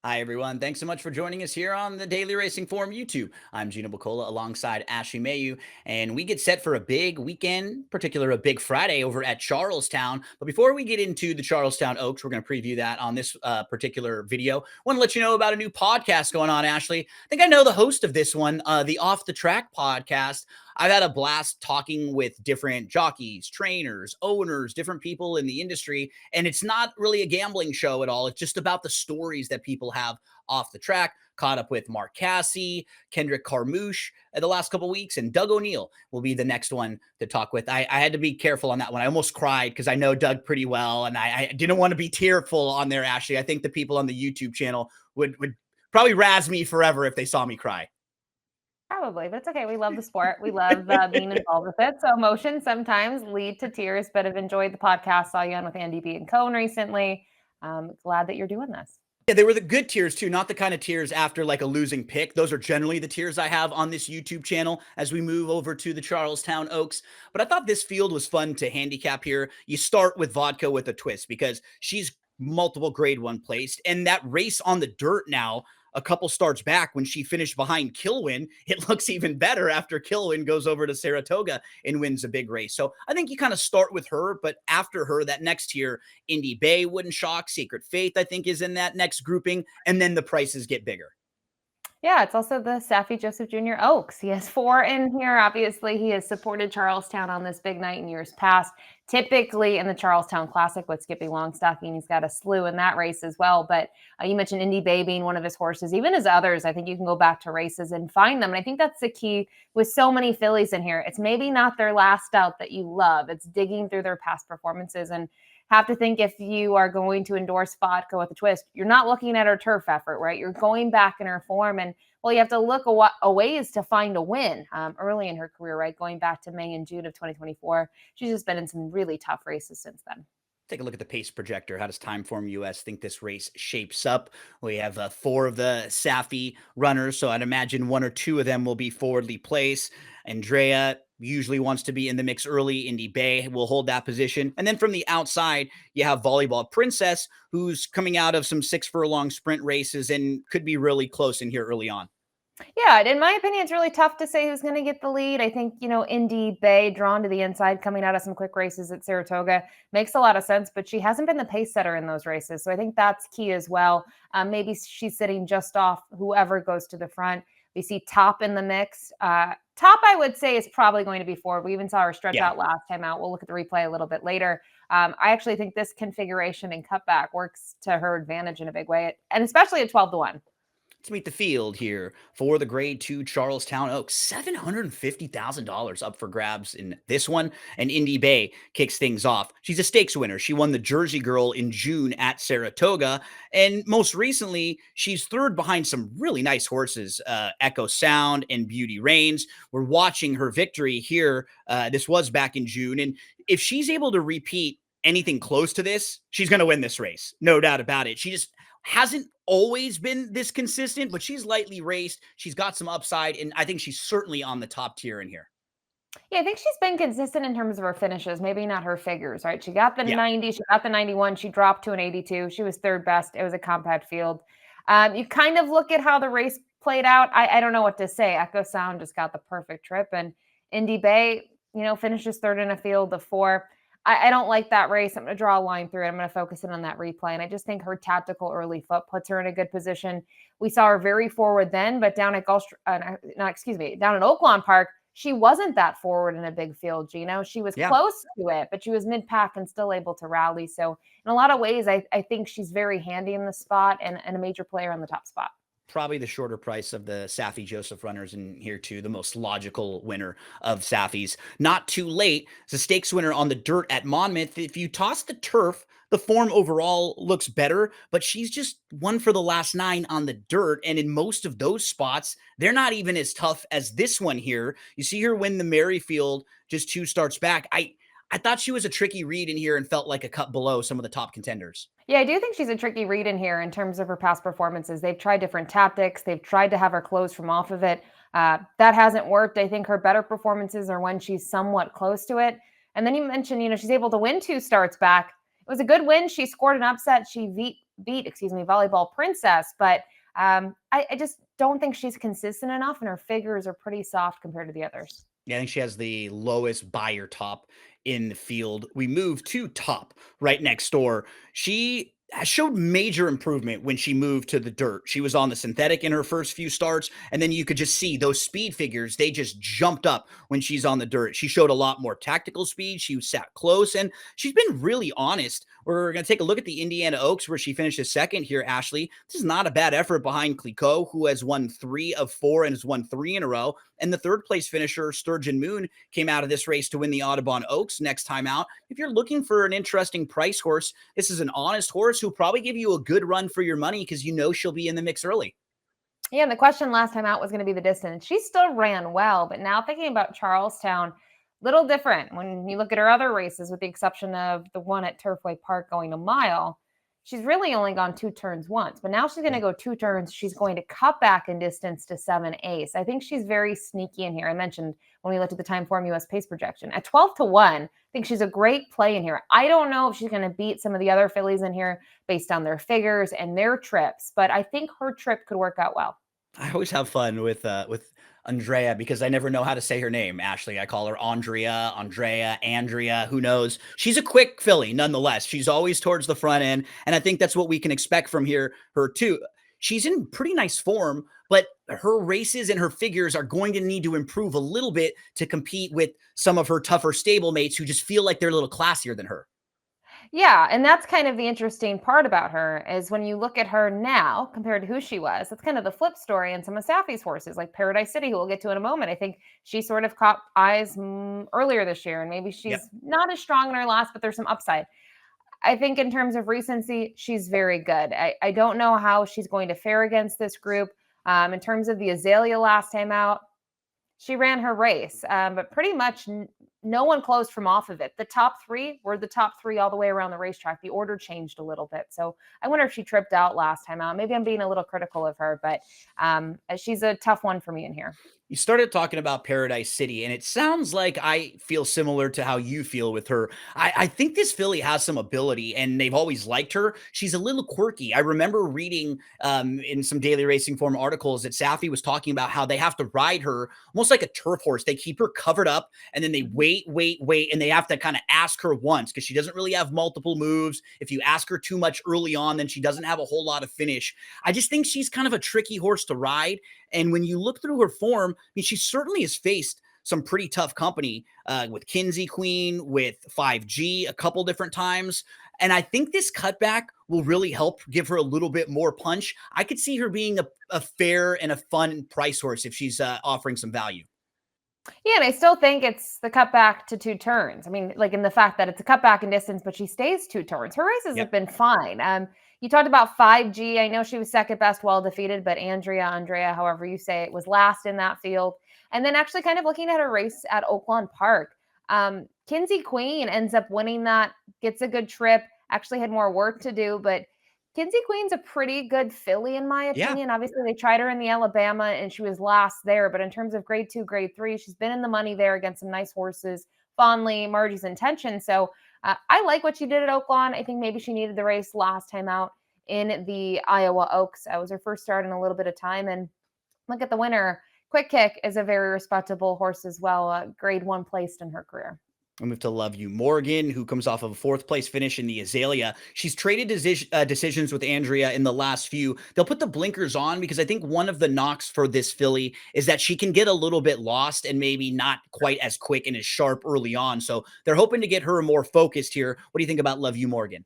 Hi, everyone. Thanks so much for joining us here on the Daily Racing Forum YouTube. I'm Gino Buccola alongside Mailloux, and we get set for a big weekend, particular a big Friday over at Charlestown. But before we get into the Charlestown Oaks, we're going to preview that on this particular video. Want to let you know about a new podcast going on, Ashley. I think I know the host of this one, the Off the Track podcast. I've had a blast talking with different jockeys, trainers, owners, different people in the industry. And it's not really a gambling show at all. It's just about the stories that people have off the track. Caught up with Mark Casse, Kendrick Carmouche the last couple of weeks, and Doug O'Neill will be the next one to talk with. I had to be careful on that one. I almost cried because I know Doug pretty well, and I didn't want to be tearful on there, Ashley. I think the people on the YouTube channel would probably razz me forever if they saw me cry. Probably, but it's okay. We love the sport. We love being involved with it. So emotions sometimes lead to tears, but I've enjoyed the podcast. Saw you on with Andy B and Cone recently. Glad that you're doing this. Yeah, they were the good tears too, not the kind of tears after like a losing pick. Those are generally the tears I have on this YouTube channel as we move over to the Charlestown Oaks. But I thought this field was fun to handicap here. You start with Vodka with a twist because she's multiple grade one placed. And that race on the dirt now, a couple starts back when she finished behind Kilwin, it looks even better after Kilwin goes over to Saratoga and wins a big race. So I think you kind of start with her, but after her, that next tier, Indy Bay wouldn't shock. Secret Faith, I think, is in that next grouping. And then the prices get bigger. Yeah, it's also the Saffie Joseph Jr. Oaks. He has 4 in here. Obviously, he has supported Charlestown on this big night in years past. Typically in the Charlestown Classic with Skippy Longstocking, he's got a slew in that race as well. But you mentioned Indy Bay being one of his horses, even his others. I think you can go back to races and find them. And I think that's the key with so many fillies in here. It's maybe not their last out that you love. It's digging through their past performances and have to think if you are going to endorse Vodka with a twist, you're not looking at her turf effort, right? You're going back in her form. And well, you have to look a ways to find a win early in her career, right? Going back to May and June of 2024. She's just been in some really tough races since then. Take a look at the pace projector. How does Timeform US think this race shapes up? We have 4 of the Saffie runners, so I'd imagine 1 or 2 of them will be forwardly placed. Andrea usually wants to be in the mix early. Indy Bay will hold that position. And then from the outside, you have Volleyball Princess, who's coming out of some 6 furlong sprint races and could be really close in here early on. Yeah, in my opinion, it's really tough to say who's going to get the lead. I think, Indy Bay drawn to the inside coming out of some quick races at Saratoga makes a lot of sense, but she hasn't been the pace setter in those races. So I think that's key as well. Maybe she's sitting just off whoever goes to the front. We see Top in the mix. Top, I would say, is probably going to be forward. We even saw her stretch out last time out. We'll look at the replay a little bit later. I actually think this configuration and cutback works to her advantage in a big way, and especially at 12-1. Let's meet the field here for the Grade 2 Charlestown Oaks. $750,000 up for grabs in this one. And Indy Bay kicks things off. She's a stakes winner. She won the Jersey Girl in June at Saratoga. And most recently, she's third behind some really nice horses, Echo Sound and Beauty Reigns. We're watching her victory here. This was back in June. And if she's able to repeat anything close to this, she's going to win this race. No doubt about it. She just hasn't always been this consistent, but she's lightly raced. She's got some upside, and I think she's certainly on the top tier in here. Yeah, I think she's been consistent in terms of her finishes, maybe not her figures, right? She got the Yeah. 90, she got the 91, she dropped to an 82. She was third best. It was a compact field. You kind of look at how the race played out. I don't know what to say. Echo Sound just got the perfect trip, and Indy Bay, finishes third in a field of 4. I don't like that race. I'm going to draw a line through it. I'm going to focus in on that replay. And I just think her tactical early foot puts her in a good position. We saw her very forward then, but down at down at Oaklawn Park, she wasn't that forward in a big field, Gino. She was close to it, but she was mid-pack and still able to rally. So in a lot of ways, I think she's very handy in the spot and a major player on the top spot. Probably the shorter price of the Saffie Joseph runners in here too, the most logical winner of Saffie's. Not too late. It's a stakes winner on the dirt at Monmouth. If you toss the turf, the form overall looks better, but she's just won for the last 9 on the dirt. And in most of those spots, they're not even as tough as this one here. You see her win the Merrifield just 2 starts back. I thought she was a tricky read in here and felt like a cut below some of the top contenders. Yeah, I do think she's a tricky read in here in terms of her past performances. They've tried different tactics. They've tried to have her close from off of it. That hasn't worked. I think her better performances are when she's somewhat close to it. And then you mentioned, she's able to win 2 starts back. It was a good win. She scored an upset. She Volleyball Princess, but I just don't think she's consistent enough, and her figures are pretty soft compared to the others. Yeah, I think she has the lowest buyer top in the field. We move to top right next door. She showed major improvement when she moved to the dirt. She was on the synthetic in her first few starts, and then you could just see those speed figures. They just jumped up when she's on the dirt. She showed a lot more tactical speed. She sat close, and she's been really honest. We're going to take a look at the Indiana Oaks where she finishes second here, Ashley. This is not a bad effort behind Clicquot, who has won 3 of 4 and has won 3 in a row. And the third place finisher, Sturgeon Moon, came out of this race to win the Audubon Oaks next time out. If you're looking for an interesting price horse, this is an honest horse who'll probably give you a good run for your money because you know she'll be in the mix early. Yeah, and the question last time out was going to be the distance. She still ran well, but now thinking about Charlestown, little different when you look at her other races, with the exception of the one at Turfway Park going a mile. She's really only gone 2 turns once, but now she's going to go 2 turns. She's going to cut back in distance to 7 ace. I think she's very sneaky in here. I mentioned when we looked at the Timeform US pace projection at 12-1. I think she's a great play in here. I don't know if she's going to beat some of the other fillies in here based on their figures and their trips, but I think her trip could work out well. I always have fun with Andrea because I never know how to say her name, Ashley. I call her Andrea, who knows? She's a quick filly nonetheless. She's always towards the front end, and I think that's what we can expect from her too. She's in pretty nice form, but her races and her figures are going to need to improve a little bit to compete with some of her tougher stablemates who just feel like they're a little classier than her. Yeah, and that's kind of the interesting part about her is when you look at her now compared to who she was. That's kind of the flip story in some of Safi's horses, like Paradise City, who we'll get to in a moment. I think she sort of caught eyes earlier this year, and maybe Yep. she's not as strong in her last, but there's some upside. I think in terms of recency, she's very good. I don't know how she's going to fare against this group. In terms of the Azalea last time out, she ran her race, but pretty much no one closed from off of it. The top 3 were the top 3 all the way around the racetrack. The order changed a little bit. So I wonder if she tripped out last time out. Maybe I'm being a little critical of her, but she's a tough one for me in here. You started talking about Paradise City, and it sounds like I feel similar to how you feel with her. I think this filly has some ability, and they've always liked her. She's a little quirky. I remember reading in some Daily Racing Form articles that Safi was talking about how they have to ride her almost like a turf horse. They keep her covered up, and then they wait, and they have to kind of ask her once because she doesn't really have multiple moves. If you ask her too much early on, then she doesn't have a whole lot of finish. I just think she's kind of a tricky horse to ride. And when you look through her form, I mean, she certainly has faced some pretty tough company with Kinsey Queen, with 5G a couple different times. And I think this cutback will really help give her a little bit more punch. I could see her being a fair and a fun price horse if she's offering some value. Yeah, and I still think it's the cutback to 2 turns. I mean, like in the fact that it's a cutback in distance, but she stays 2 turns. Her races have been fine. You talked about 5G. I know she was second best, well defeated, but Andrea, however you say it, was last in that field. And then actually kind of looking at her race at Oaklawn Park, Kinsey Queen ends up winning that, gets a good trip, actually had more work to do, but Kinsey Queen's a pretty good filly, in my opinion. Obviously, they tried her in the Alabama, and she was last there. But in terms of grade 2, grade 3, she's been in the money there against some nice horses, Fondly, Margie's Intention. So I like what she did at Oaklawn. I think maybe she needed the race last time out in the Iowa Oaks. That was her first start in a little bit of time. And look at the winner. Quick Kick is a very respectable horse as well, grade 1 placed in her career. We'll move to Love You Morgan, who comes off of a 4th place finish in the Azalea. She's traded decisions with Andrea in the last few. They'll put the blinkers on because I think one of the knocks for this filly is that she can get a little bit lost and maybe not quite as quick and as sharp early on. So they're hoping to get her more focused here. What do you think about Love You Morgan?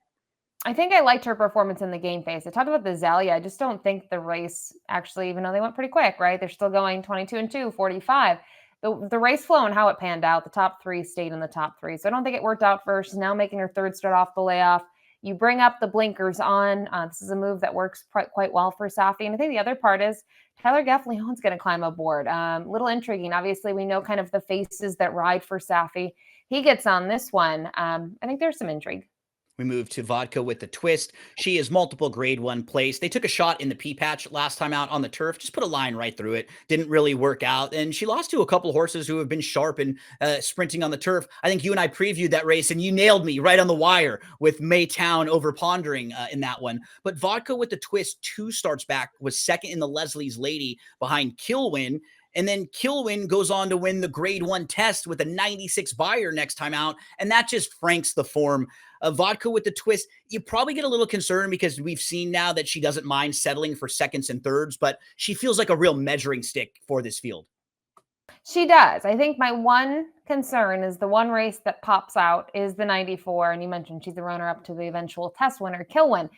I think I liked her performance in the game phase. I talked about the Azalea. I just don't think the race actually, even though they went pretty quick, right? They're still going 22-2, 45. The race flow and how it panned out, the top 3 stayed in the top 3. So I don't think it worked out for her. She's now making her 3rd start off the layoff. You bring up the blinkers on. This is a move that works quite well for Safi. And I think the other part is Tyler Gaffleone's going to climb aboard. Little intriguing. Obviously, we know kind of the faces that ride for Safi. He gets on this one. I think there's some intrigue. We move to Vodka with the twist. She is multiple grade one place. They took a shot in the pea patch last time out on the turf, just put a line right through it. Didn't really work out. And she lost to a couple horses who have been sharp and sprinting on the turf. I think you and I previewed that race and you nailed me right on the wire with Maytown over pondering in that one. But Vodka with the twist 2 starts back was second in the Leslie's Lady behind Kilwin. And then Kilwin goes on to win the grade one test with a 96 buyer next time out. And that just franks the form. Vodka with the twist, you probably get a little concerned because we've seen now that she doesn't mind settling for seconds and thirds, but she feels like a real measuring stick for this field. She does. I think my one concern is the one race that pops out is the 94. And you mentioned she's the runner up to the eventual test winner, Kilwin.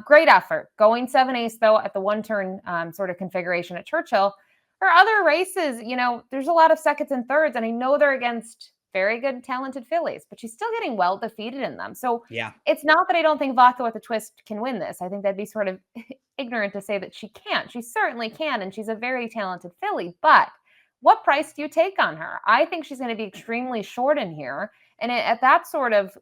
Great effort. Going 7/8, though, at the one turn sort of configuration at Churchill. Her other races, there's a lot of seconds and thirds, and I know they're against very good, talented fillies, but she's still getting well defeated in them. So Yeah. it's not that I don't think Vodka with a twist can win this. I think that'd be sort of ignorant to say that she can't. She certainly can, and she's a very talented filly. But what price do you take on her? I think she's going to be extremely short in here. And at that sort of,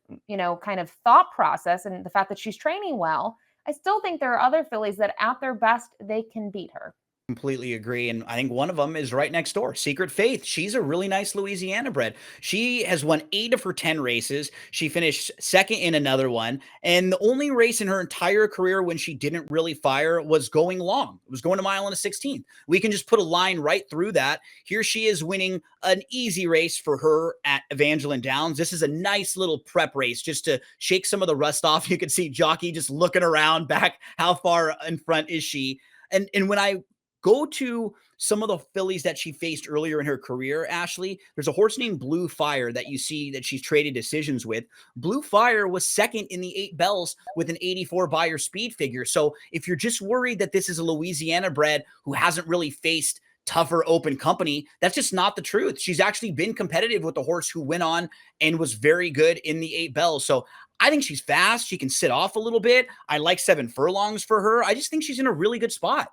kind of thought process and the fact that she's training well, I still think there are other fillies that at their best, they can beat her. Completely agree. And I think one of them is right next door. Secret Faith. She's a really nice Louisiana bred. She has won 8 of her 10 races. She finished second in another one. And the only race in her entire career when she didn't really fire was going long. It was going a mile and a 16th. We can just put a line right through that. Here she is winning an easy race for her at Evangeline Downs. This is a nice little prep race just to shake some of the rust off. You can see Jockey just looking around back. How far in front is she? And when I go to some of the fillies that she faced earlier in her career, Ashley, there's a horse named Blue Fire that you see that she's traded decisions with. Blue Fire was second in the 8 bells with an 84 buyer speed figure. So if you're just worried that this is a Louisiana bred who hasn't really faced tougher open company, that's just not the truth. She's actually been competitive with the horse who went on and was very good in the 8 bells. So I think she's fast. She can sit off a little bit. I like 7 furlongs for her. I just think she's in a really good spot.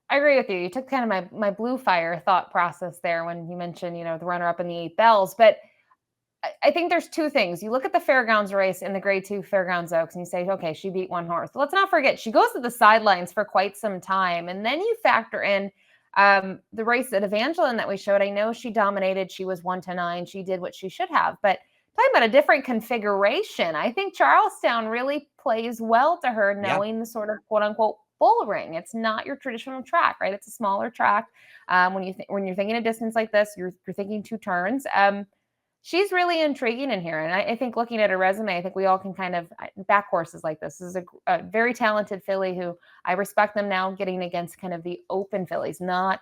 I agree with you. You took kind of my Blue Fire thought process there when you mentioned, the runner up in the 8 bells. But I think there's 2 things. You look at the Fairgrounds race in the grade 2 Fairgrounds Oaks and you say, okay, she beat one horse. Let's not forget, she goes to the sidelines for quite some time. And then you factor in the race at Evangeline that we showed. I know she dominated. She was 1-9. She did what she should have. But talking about a different configuration, I think Charlestown really plays well to her, knowing the sort of quote unquote bull ring. It's not your traditional track, right? It's a smaller track. When you're thinking a distance like this, you're thinking 2 turns. She's really intriguing in here, and I think looking at her resume, I think we all can kind of back horses like this. This is a very talented filly who I respect them now getting against kind of the open fillies, not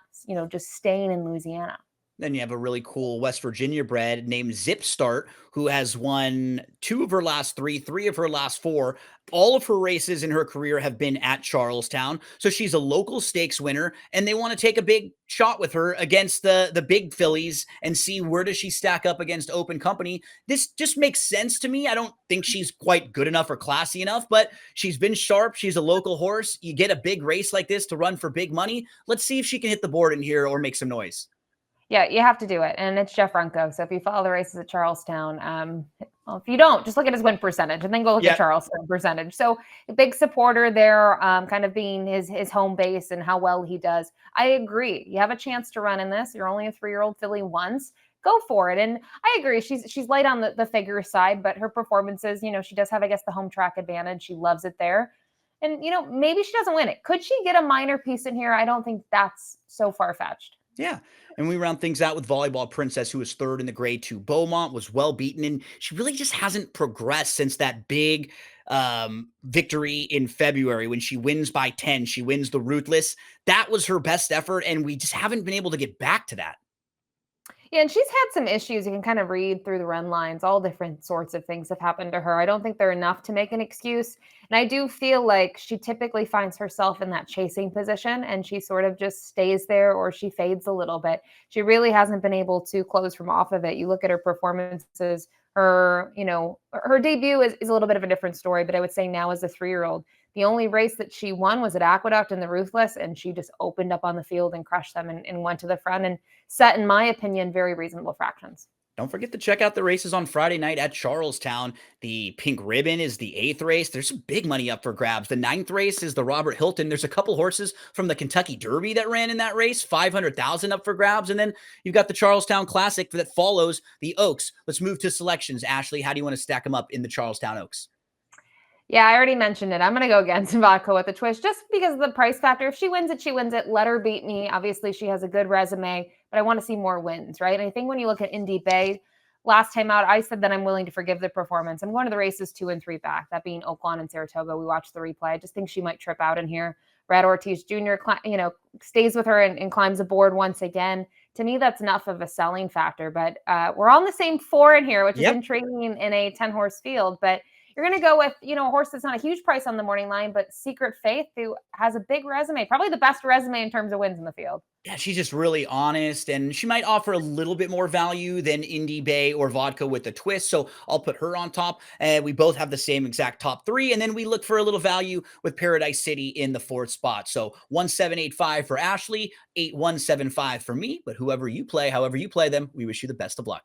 just staying in Louisiana. Then you have a really cool West Virginia bred named Zip Start, who has won 2 of her last 3, 3 of her last 4. All of her races in her career have been at Charlestown. So she's a local stakes winner, and they want to take a big shot with her against the big fillies and see where does she stack up against open company. This just makes sense to me. I don't think she's quite good enough or classy enough, but she's been sharp. She's a local horse. You get a big race like this to run for big money. Let's see if she can hit the board in here or make some noise. Yeah, you have to do it. And it's Jeff Runco. So if you follow the races at Charlestown, well, if you don't, just look at his win percentage and then go look at Charlestown percentage. So a big supporter there, kind of being his home base and how well he does. I agree. You have a chance to run in this. You're only a 3-year-old filly once. Go for it. And I agree. She's light on the figure side, but her performances, she does have, I guess, the home track advantage. She loves it there. And, maybe she doesn't win it. Could she get a minor piece in here? I don't think that's so far-fetched. Yeah. And we round things out with Volleyball Princess, who was 3rd in the grade 2. Beaumont was well beaten, and she really just hasn't progressed since that big victory in February when she wins by 10. She wins the Ruthless. That was her best effort, and we just haven't been able to get back to that. Yeah, and she's had some issues. You can kind of read through the run lines. All different sorts of things have happened to her. I don't think they're enough to make an excuse. And I do feel like she typically finds herself in that chasing position and she sort of just stays there or she fades a little bit. She really hasn't been able to close from off of it. You look at her performances, her debut is a little bit of a different story, but I would say now as a 3-year-old, the only race that she won was at Aqueduct in the Ruthless, and she just opened up on the field and crushed them and went to the front and set, in my opinion, very reasonable fractions. Don't forget to check out the races on Friday night at Charlestown. The Pink Ribbon is the 8th race. There's some big money up for grabs. The 9th race is the Robert Hilton. There's a couple horses from the Kentucky Derby that ran in that race, 500,000 up for grabs. And then you've got the Charlestown Classic that follows the Oaks. Let's move to selections. Ashley, how do you want to stack them up in the Charlestown Oaks? Yeah, I already mentioned it. I'm going to go against Vodka with a twist just because of the price factor. If she wins it, she wins it. Let her beat me. Obviously, she has a good resume, but I want to see more wins, right? And I think when you look at Indy Bay, last time out, I said that I'm willing to forgive the performance. I'm going to the races 2 and 3 back, that being Oaklawn and Saratoga. We watched the replay. I just think she might trip out in here. Brad Ortiz Jr., stays with her and climbs aboard once again. To me, that's enough of a selling factor. But we're on the same 4 in here, which is intriguing in a 10-horse field. But you're going to go with, a horse that's not a huge price on the morning line, but Secret Faith, who has a big resume, probably the best resume in terms of wins in the field. Yeah, she's just really honest, and she might offer a little bit more value than Indy Bay or Vodka with a twist, so I'll put her on top. We both have the same exact top 3, and then we look for a little value with Paradise City in the 4th spot. So 1785 for Ashley, 8175 for me, but whoever you play, however you play them, we wish you the best of luck.